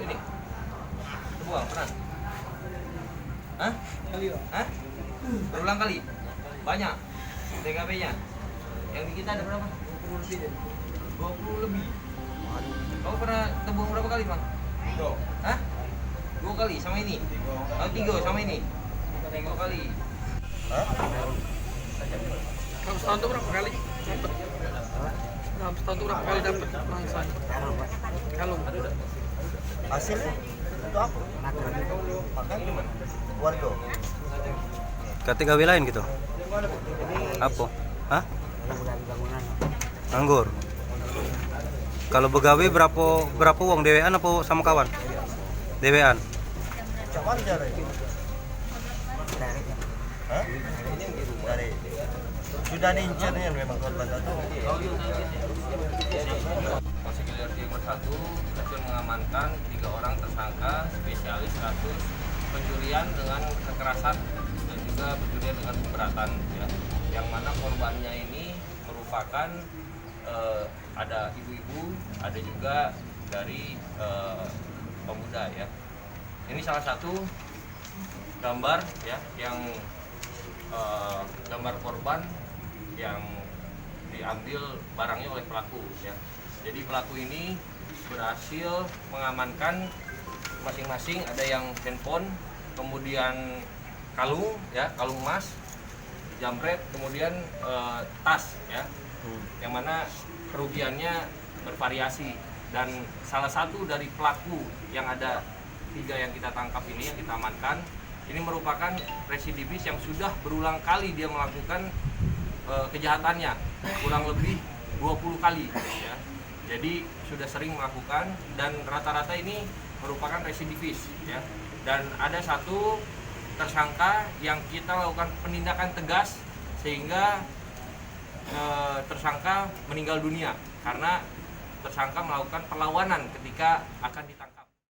Ini. Buang pernah? Hah? Hah? Berulang kali? Banyak? TKP-nya? Yang di kita ada berapa? 20 lebih. 20 lebih? Kamu pernah tebung berapa kali, Bang? 2. Hah? 2 kali sama ini? Oh, 3 sama ini? 3 kali. Hah? Dalam setahun tuh berapa kali dapat? Dalam setahun tuh berapa kali dapat mangsa? Kalung. Hasilnya itu apa? Makan gimana? Warga. Ketika wilayan gitu. Apa? Hah? Anggur. Kalau begawe berapa uang dewean apa sama kawan? Dewean. Cuman caranya. Hah? Dari sudah diincarnya memang korban satu. Konsekuensi nomor 1 berhasil mengamankan 3 orang tersangka spesialis kasus pencurian dengan kekerasan dan juga pencurian dengan keberatan ya. Yang mana korbannya ini merupakan ada ibu-ibu, ada juga dari pemuda ya. Ini salah satu gambar ya yang gambar korban yang diambil barangnya oleh pelaku ya. Jadi pelaku ini berhasil mengamankan masing-masing, ada yang handphone, kemudian kalung ya, kalung emas, jambret, kemudian tas ya. Yang mana kerugiannya bervariasi, dan salah satu dari pelaku yang ada 3 yang kita tangkap ini, yang kita amankan, ini merupakan residivis yang sudah berulang kali dia melakukan kejahatannya, kurang lebih 20 kali ya. Jadi sudah sering melakukan, dan rata-rata ini merupakan residivis ya. Dan ada satu tersangka yang kita lakukan penindakan tegas sehingga tersangka meninggal dunia karena tersangka melakukan perlawanan ketika akan ditangkap.